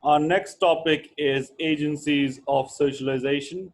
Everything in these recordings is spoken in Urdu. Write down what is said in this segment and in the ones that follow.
Our next topic is agencies of socialization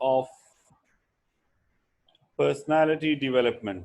of personality development.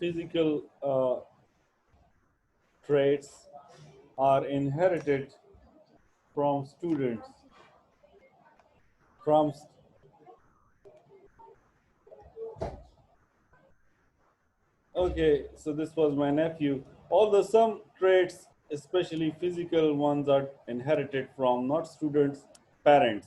physical traits, are inherited from students, from okay, so this was my nephew. Although some traits, especially physical ones, are inherited from not students, parents.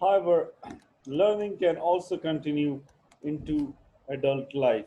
However, learning can also continue into adult life,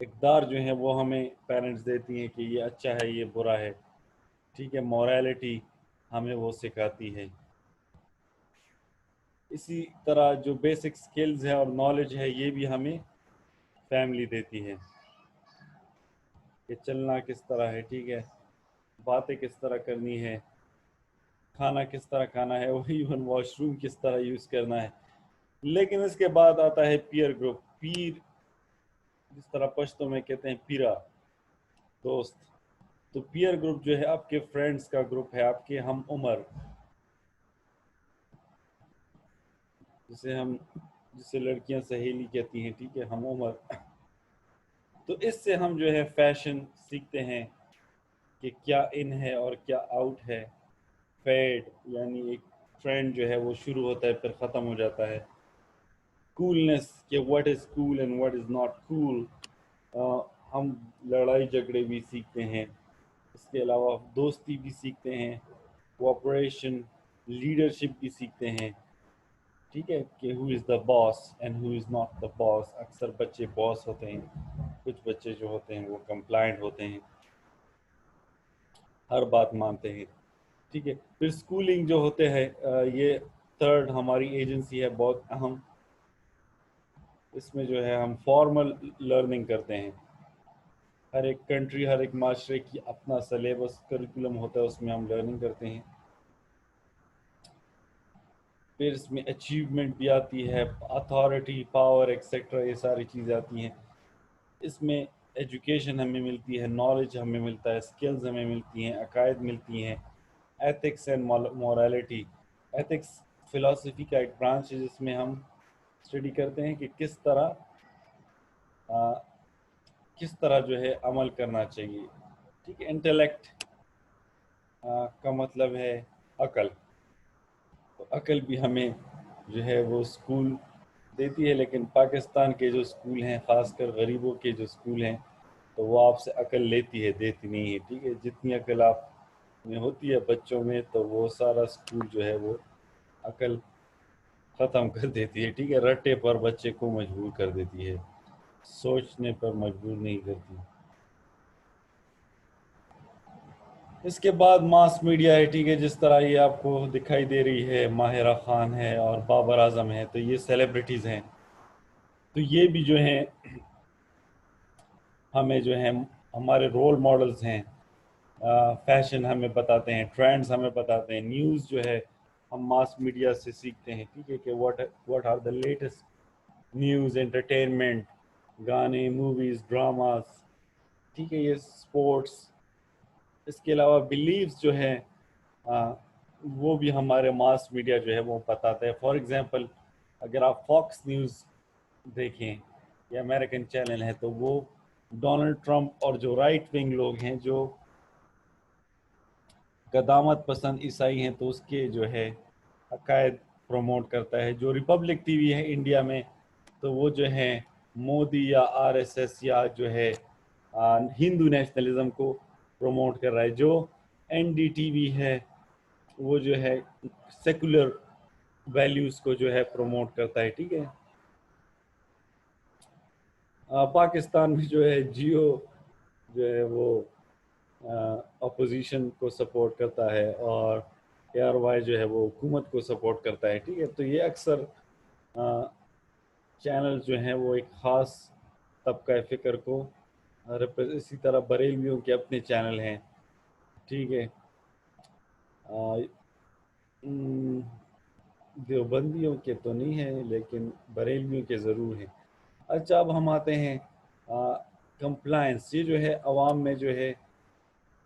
اقدار جو ہیں وہ ہمیں پیرنٹس دیتی ہیں کہ یہ اچھا ہے یہ برا ہے، ٹھیک ہے، مورالٹی ہمیں وہ سکھاتی ہے۔ اسی طرح جو بیسک سکلز ہے اور نالج ہے یہ بھی ہمیں فیملی دیتی ہے کہ چلنا کس طرح ہے، ٹھیک ہے، باتیں کس طرح کرنی ہے، کھانا کس طرح کھانا ہے، ایون واش روم کس طرح یوز کرنا ہے۔ لیکن اس کے بعد آتا ہے پیئر گروپ، پیر جس طرح پشتوں میں کہتے ہیں پیرا، دوست۔ تو پیئر گروپ جو ہے آپ کے فرینڈز کا گروپ ہے، آپ کے ہم عمر، جسے لڑکیاں سہیلی کہتی ہیں، ٹھیک ہے، ہم عمر۔ تو اس سے ہم جو ہے فیشن سیکھتے ہیں کہ کیا ان ہے اور کیا آؤٹ ہے۔ فیڈ یعنی ایک ٹرینڈ جو ہے وہ شروع ہوتا ہے پھر ختم ہو جاتا ہے۔ کولنس کہ what is cool and what is not cool. ہم لڑائی جھگڑے بھی سیکھتے ہیں، اس کے علاوہ دوستی بھی سیکھتے ہیں، کوآپریشن، لیڈرشپ بھی سیکھتے ہیں، ٹھیک ہے، کہ ہو از دا boss and who is not the باس۔ اکثر بچے باس ہوتے ہیں، کچھ بچے جو ہوتے ہیں وہ کمپلائنٹ ہوتے ہیں، ہر بات مانتے ہیں، ٹھیک ہے۔ پھر اسکولنگ جو ہوتے ہیں، یہ تھرڈ ہماری ایجنسی ہے بہت اہم۔ اس میں جو ہے ہم فارمل لرننگ کرتے ہیں۔ ہر ایک کنٹری، ہر ایک معاشرے کی اپنا سلیبس کریکولم ہوتا ہے، اس میں ہم لرننگ کرتے ہیں۔ پھر اس میں اچیومنٹ بھی آتی ہے، اتھارٹی، پاور ایکسیکٹرا، یہ ساری چیزیں آتی ہیں۔ اس میں ایجوکیشن ہمیں ملتی ہے، نالج ہمیں ملتا ہے، سکلز ہمیں ملتی ہیں، عقائد ملتی ہیں، ethics and morality. Ethics philosophy کا ایک برانچ ہے جس میں ہم اسٹڈی کرتے ہیں کہ کس طرح جو ہے عمل کرنا چاہیے، ٹھیک ہے۔ انٹلیکٹ کا مطلب ہے عقل، تو عقل بھی ہمیں جو ہے وہ اسکول دیتی ہے، لیکن پاکستان کے جو اسکول ہیں، خاص کر غریبوں کے جو اسکول ہیں، تو وہ آپ سے عقل لیتی ہے، دیتی نہیں ہے، ٹھیک ہے۔ جتنی عقل آپ میں ہوتی ہے بچوں میں، تو وہ سارا اسکول جو ہے وہ عقل ختم کر دیتی ہے، ٹھیک ہے، رٹے پر بچے کو مجبور کر دیتی ہے، سوچنے پر مجبور نہیں کرتی۔ اس کے بعد ماس میڈیا ہے، ٹھیک ہے، جس طرح یہ آپ کو دکھائی دے رہی ہے، ماہرہ خان ہے اور بابر اعظم ہے، تو یہ سیلیبریٹیز ہیں۔ تو یہ بھی جو ہیں ہمیں جو ہیں ہمارے رول ماڈلز ہیں۔ فیشن ہمیں بتاتے ہیں، ٹرینڈز ہمیں بتاتے ہیں، نیوز جو ہے ہم ماس میڈیا سے سیکھتے ہیں، ٹھیک ہے، کہ what are the latest news, entertainment, گانے، موویز، ڈراماز، ٹھیک ہے، یہ سپورٹس۔ اس کے علاوہ بیلیفز جو ہیں وہ بھی ہمارے ماس میڈیا جو ہے وہ بتاتا ہے۔ فار ایگزامپل اگر آپ فاکس نیوز دیکھیں، یہ امریکن چینل ہے، تو وہ ڈونلڈ ٹرمپ اور جو رائٹ ونگ لوگ ہیں، جو قدامت پسند عیسائی ہیں، تو اس کے جو ہے عقائد پروموٹ کرتا ہے۔ جو ریپبلک ٹی وی ہے انڈیا میں، تو وہ جو ہے مودی یا آر ایس ایس یا جو ہے ہندو نیشنلزم کو پروموٹ کر رہا ہے۔ جو این ڈی ٹی وی ہے وہ جو ہے سیکولر ویلیوز کو جو ہے پروموٹ کرتا ہے، ٹھیک ہے۔ پاکستان میں جو ہے جیو جو ہے وہ اپوزیشن کو سپورٹ کرتا ہے، اور اے آر وائی جو ہے وہ حکومت کو سپورٹ کرتا ہے، ٹھیک ہے۔ تو یہ اکثر چینل جو ہیں وہ ایک خاص طبقہ فکر کو، اسی طرح بریلویوں کے اپنے چینل ہیں، ٹھیک ہے، دیوبندیوں کے تو نہیں ہیں لیکن بریلویوں کے ضرور ہیں۔ اچھا، اب ہم آتے ہیں کمپلائنس، یہ جو ہے عوام میں جو ہے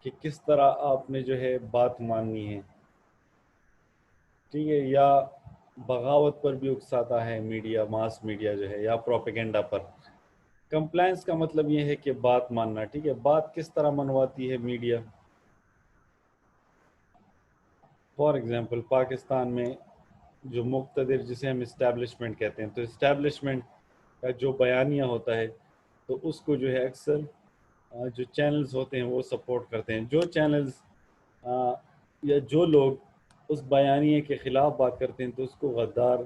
کہ کس طرح آپ نے جو ہے بات ماننی ہے، ٹھیک ہے، یا بغاوت پر بھی اکساتا ہے میڈیا، ماس میڈیا جو ہے، یا پروپیگنڈا پر۔ کمپلائنس کا مطلب یہ ہے کہ بات ماننا، ٹھیک ہے۔ بات کس طرح منواتی ہے میڈیا؟ فار ایگزامپل پاکستان میں جو مقتدر، جسے ہم اسٹیبلشمنٹ کہتے ہیں، تو اسٹیبلشمنٹ کا جو بیانیہ ہوتا ہے، تو اس کو جو ہے اکثر جو چینلز ہوتے ہیں وہ سپورٹ کرتے ہیں۔ جو چینلز یا جو لوگ اس بیانیے کے خلاف بات کرتے ہیں تو اس کو غدار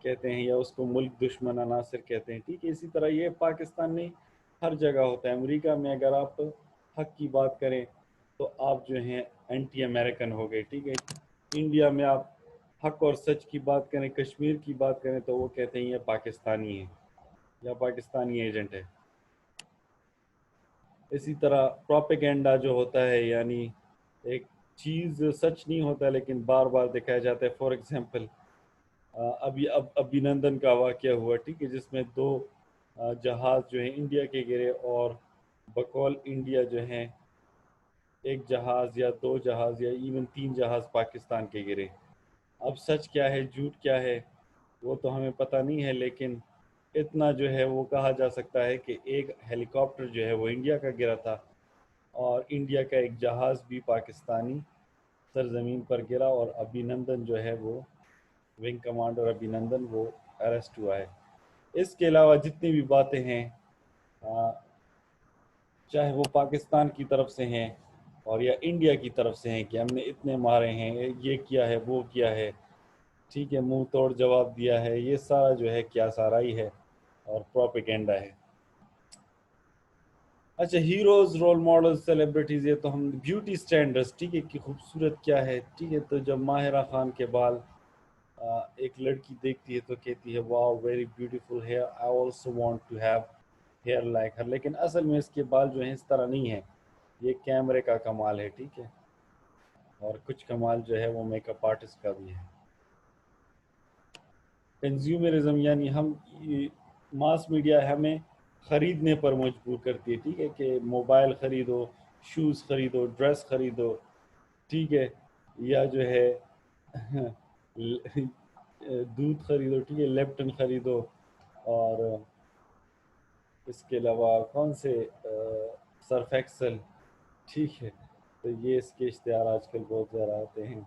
کہتے ہیں، یا اس کو ملک دشمن عناصر کہتے ہیں، ٹھیک ہے۔ اسی طرح یہ پاکستان نہیں، ہر جگہ ہوتا ہے. امریکہ میں اگر آپ حق کی بات کریں تو آپ جو ہیں اینٹی امریکن ہو گئے, ٹھیک ہے. انڈیا میں آپ حق اور سچ کی بات کریں, کشمیر کی بات کریں تو وہ کہتے ہیں یہ پاکستانی ہے یا پاکستانی ایجنٹ ہے. اسی طرح پروپیگنڈا جو ہوتا ہے, یعنی ایک چیز سچ نہیں ہوتا لیکن بار بار دکھایا جاتا ہے. فار ایگزامپل ابھی نندن کا واقعہ ہوا, ٹھیک ہے, جس میں دو جہاز جو ہیں انڈیا کے گرے, اور بقول انڈیا جو ہیں ایک جہاز یا دو جہاز یا ایون 3 جہاز پاکستان کے گرے. اب سچ کیا ہے جھوٹ کیا ہے وہ تو ہمیں پتہ نہیں ہے, لیکن اتنا جو ہے وہ کہا جا سکتا ہے کہ ایک ہیلی کاپٹر جو ہے وہ انڈیا کا گرا تھا, اور انڈیا کا ایک جہاز بھی پاکستانی سرزمین پر گرا, اور ابھی نندن جو ہے وہ ونگ کمانڈر ابھی نندن وہ اریسٹ ہوا ہے. اس کے علاوہ جتنی بھی باتیں ہیں چاہے وہ پاکستان کی طرف سے ہیں اور یا انڈیا کی طرف سے ہیں کہ ہم نے اتنے مارے ہیں, یہ کیا ہے وہ کیا ہے, ٹھیک ہے, منہ توڑ جواب دیا ہے, یہ سارا جو ہے کیا سارا ہی ہے اور پروپیگنڈا ہے. اچھا, ہیروز, رول ماڈل, سیلیبریٹیز, یہ تو ہم بیوٹی سٹینڈرڈز, ٹھیک ہے, کہ خوبصورت کیا ہے, ٹھیک ہے. تو جب ماہرہ خان کے بال ایک لڑکی دیکھتی ہے تو کہتی ہے wow very beautiful hair, I also want to have hair like her. لیکن اصل میں اس کے بال جو ہیں اس طرح نہیں ہیں, یہ کیمرے کا کمال ہے, ٹھیک ہے, اور کچھ کمال جو ہے وہ میک اپ آرٹسٹ کا بھی ہے. کنزیومرزم یعنی ہم ماس میڈیا ہمیں خریدنے پر مجبور کرتی ہے, ٹھیک ہے, کہ موبائل خریدو, شوز خریدو, ڈریس خریدو, ٹھیک ہے, یا جو ہے دودھ خریدو, ٹھیک ہے, لیپٹن خریدو, اور اس کے علاوہ کون سے سرف ایکسل, ٹھیک ہے. تو یہ اس کے اشتہار آج کل بہت زیادہ آتے ہیں.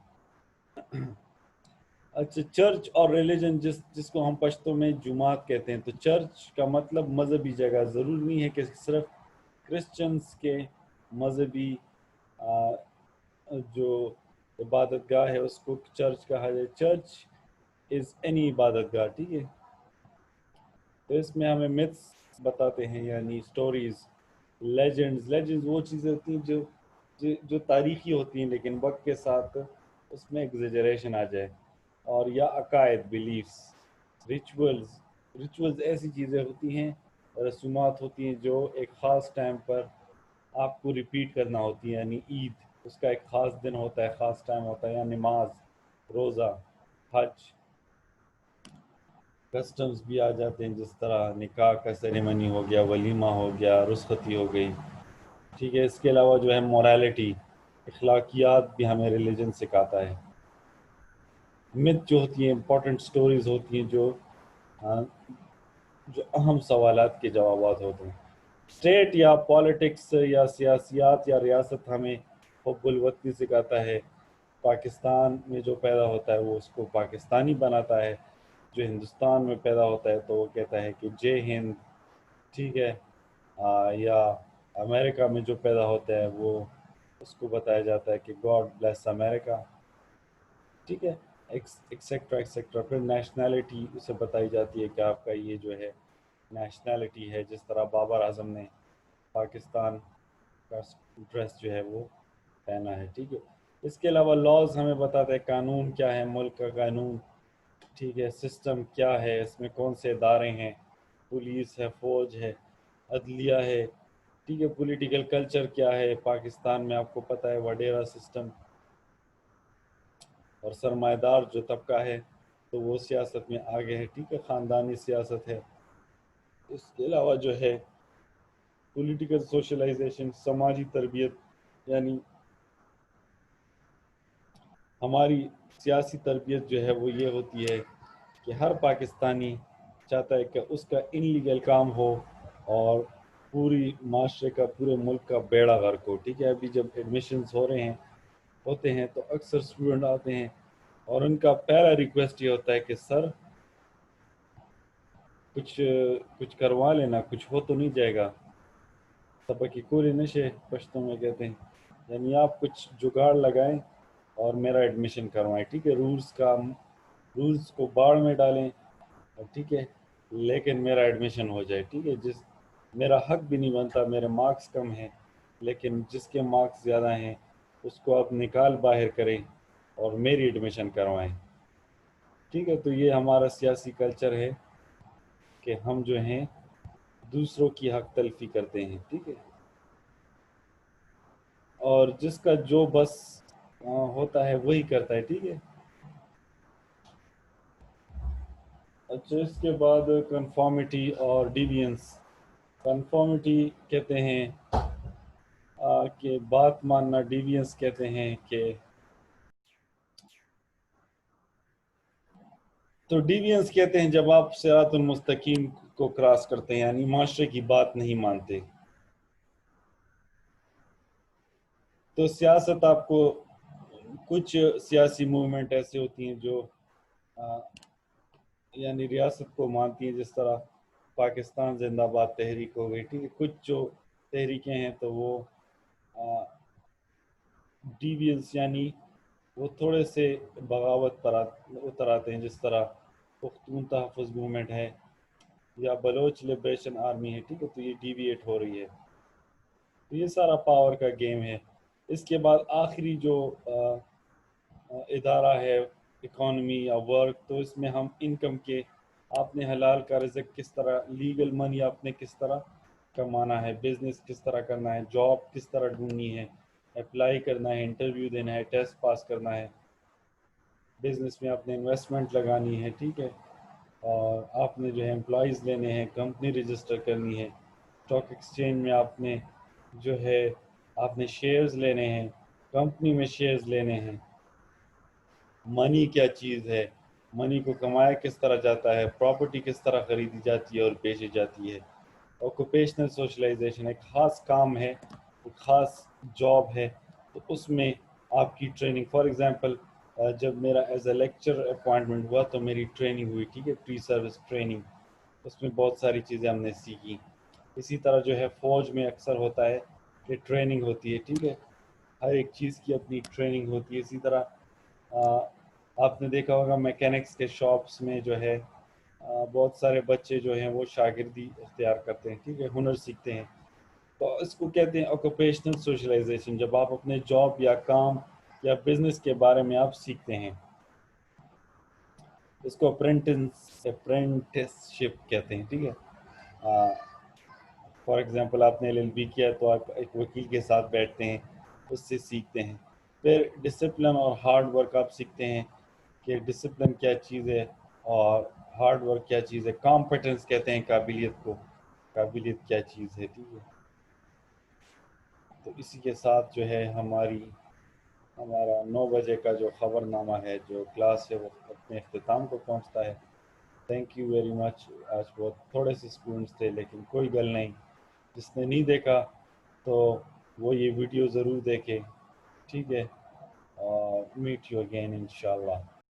اچھا, چرچ اور ریلیجن جس کو ہم پشتوں میں جماعت کہتے ہیں, تو چرچ کا مطلب مذہبی جگہ. ضروری نہیں ہے کہ صرف کرسچنس کے مذہبی جو عبادت گاہ ہے اس کو چرچ کہا جائے. چرچ از اینی عبادت گاہ, ٹھیک ہے. تو اس میں ہمیں متس بتاتے ہیں, یعنی سٹوریز, لیجنڈز وہ چیزیں ہوتی ہیں جو تاریخی ہوتی ہیں لیکن وقت کے ساتھ اس میں ایگزیجریشن آ جائے. اور یا عقائد, بلیفس, ریچولز ایسی چیزیں ہوتی ہیں, رسومات ہوتی ہیں جو ایک خاص ٹائم پر آپ کو ریپیٹ کرنا ہوتی ہے. یعنی عید, اس کا ایک خاص دن ہوتا ہے, خاص ٹائم ہوتا ہے, یا نماز, روزہ, حج. کسٹمز بھی آ جاتے ہیں, جس طرح نکاح کا سیریمنی ہو گیا, ولیمہ ہو گیا, رخصتی ہو گئی, ٹھیک ہے. اس کے علاوہ جو ہے موریلٹی, اخلاقیات بھی ہمیں ریلیجن سکھاتا ہے. مت جو ہوتی ہیں امپورٹنٹ سٹوریز ہوتی ہیں جو اہم سوالات کے جوابات ہوتے ہیں. اسٹیٹ یا پالیٹکس یا سیاسیات یا ریاست ہمیں حب الوطنی سکھاتا ہے. پاکستان میں جو پیدا ہوتا ہے وہ اس کو پاکستانی بناتا ہے, جو ہندوستان میں پیدا ہوتا ہے تو وہ کہتا ہے کہ جے ہند, ٹھیک ہے. یا امریکہ میں جو پیدا ہوتا ہے وہ اس کو بتایا جاتا ہے کہ گاڈ بلیس امریکہ, ٹھیک ہے, ایکسیکٹرا ایکسیکٹرا. پھر نیشنلٹی اسے بتائی جاتی ہے کہ آپ کا یہ جو ہے نیشنلٹی ہے, جس طرح بابر اعظم نے پاکستان کا ڈریس جو ہے وہ پہنا ہے, ٹھیک ہے. اس کے علاوہ لاز ہمیں بتاتا ہے قانون کیا ہے, ملک کا قانون, ٹھیک ہے. سسٹم کیا ہے, اس میں کون سے ادارے ہیں, پولیس ہے, فوج ہے, عدلیہ ہے, ٹھیک ہے. پولیٹیکل کلچر کیا ہے پاکستان میں, آپ کو پتہ ہے وڈیرا سسٹم. اور سرمایہ دار جو طبقہ ہے تو وہ سیاست میں آگے ہے, ٹھیک ہے, خاندانی سیاست ہے. اس کے علاوہ جو ہے پولیٹیکل سوشلائزیشن, سماجی تربیت, یعنی ہماری سیاسی تربیت جو ہے وہ یہ ہوتی ہے کہ ہر پاکستانی چاہتا ہے کہ اس کا ان لیگل کام ہو اور پوری معاشرے کا, پورے ملک کا بیڑا غرق ہو, ٹھیک ہے. ابھی جب ایڈمیشنز ہوتے ہیں تو اکثر اسٹوڈنٹ آتے ہیں اور ان کا پہلا ریکویسٹ یہ ہوتا ہے کہ سر کچھ کروا لینا, کچھ ہو تو نہیں جائے گا. سبق کی کوری نشے پشتوں میں کہتے ہیں, یعنی آپ کچھ جگاڑ لگائیں اور میرا ایڈمیشن کروائیں, ٹھیک ہے. رولز کو باڑ میں ڈالیں, ٹھیک ہے, لیکن میرا ایڈمیشن ہو جائے, ٹھیک ہے. میرا حق بھی نہیں بنتا، میرے مارکس کم ہیں، لیکن جس کے مارکس زیادہ ہیں اس کو آپ نکال باہر کریں اور میری ایڈمیشن کروائیں، ٹھیک ہے؟ تو یہ ہمارا سیاسی کلچر ہے کہ ہم جو ہیں دوسروں کی حق تلفی کرتے ہیں، ٹھیک ہے؟ اور جس کا جو بس ہوتا ہے وہی کرتا ہے، ٹھیک ہے؟ اچھا، اس کے بعد کنفارمیٹی اور ڈیوینس۔ کنفارمیٹی کہتے ہیں کہ بات ماننا، ڈیوینس کہتے ہیں کہ تو ڈیوینس کہتے ہیں جب آپ صراط المستقیم کو کراس کرتے ہیں، یعنی معاشرے کی بات نہیں مانتے۔ تو سیاست آپ کو کچھ سیاسی موومنٹ ایسے ہوتی ہیں جو یعنی ریاست کو مانتی ہیں، جس طرح پاکستان زندہ باد تحریک ہو گئی، ٹھیک ہے؟ کچھ جو تحریکیں ہیں تو وہ ڈیوینس یعنی وہ تھوڑے سے بغاوت پر اتر آتے ہیں، جس طرح پختون تحفظ موومنٹ ہے یا بلوچ لبریشن آرمی ہے، ٹھیک ہے؟ تو یہ ڈیویٹ ہو رہی ہے، تو یہ سارا پاور کا گیم ہے۔ اس کے بعد آخری جو ادارہ ہے اکانومی یا ورک، تو اس میں ہم انکم کے، آپ نے حلال کا رزق کس طرح، لیگل منی آپ نے کس طرح کمانا ہے، بزنس کس طرح کرنا ہے، جاب کس طرح ڈھونڈنی ہے، اپلائی کرنا ہے، انٹرویو دینا ہے، ٹیسٹ پاس کرنا ہے، بزنس میں آپ نے انویسٹمنٹ لگانی ہے، ٹھیک ہے؟ اور آپ نے جو ہے امپلائیز لینے ہیں، کمپنی رجسٹر کرنی ہے، اسٹاک ایکسچینج میں آپ نے جو ہے آپ نے شیئرز لینے ہیں، کمپنی میں شیئرز لینے ہیں۔ منی کیا چیز ہے، منی کو کمایا کس طرح جاتا ہے، پراپرٹی کس طرح خریدی جاتی ہے اور بیچی جاتی ہے۔ آکوپیشنل سوشلائزیشن ایک خاص کام ہے، ایک خاص جاب ہے، تو اس میں آپ کی ٹریننگ، فار ایگزامپل جب میرا ایز اے لیکچر اپوائنٹمنٹ ہوا تو میری ٹریننگ ہوئی، ٹھیک ہے؟ پری سروس ٹریننگ، اس میں بہت ساری چیزیں ہم نے سیکھی۔ اسی طرح جو ہے فوج میں اکثر ہوتا ہے کہ ٹریننگ ہوتی ہے، ٹھیک ہے؟ ہر ایک چیز کی اپنی ٹریننگ ہوتی ہے۔ اسی طرح آپ نے دیکھا ہوگا میکینکس کے شاپس میں جو ہے بہت سارے بچے جو ہیں وہ شاگردی اختیار کرتے ہیں، ٹھیک ہے؟ ہنر سیکھتے ہیں، تو اس کو کہتے ہیں آکوپیشنل سوشلائزیشن، جب آپ اپنے جاب یا کام یا بزنس کے بارے میں آپ سیکھتے ہیں، اس کو اپرینٹس شپ کہتے ہیں، ٹھیک ہے؟ فار ایگزامپل آپ نے LLB کیا تو آپ ایک وکیل کے ساتھ بیٹھتے ہیں، اس سے سیکھتے ہیں۔ پھر ڈسپلن اور ہارڈ ورک آپ سیکھتے ہیں کہ ڈسپلن کیا چیز ہے اور ہارڈ ورک کیا چیز ہے، کامپیٹنس کہتے ہیں قابلیت کو، قابلیت کیا چیز ہے، ٹھیک ہے؟ تو اسی کے ساتھ جو ہے ہمارا 9 بجے کا جو خبر نامہ ہے، جو کلاس ہے، وہ اپنے اختتام کو پہنچتا ہے۔ Thank you very much. آج بہت تھوڑے سے اسٹوڈنٹس تھے، لیکن کوئی گل نہیں، جس نے نہیں دیکھا تو وہ یہ ویڈیو ضرور دیکھے، ٹھیک ہے؟ اور میٹ یو اگین انشاءاللہ۔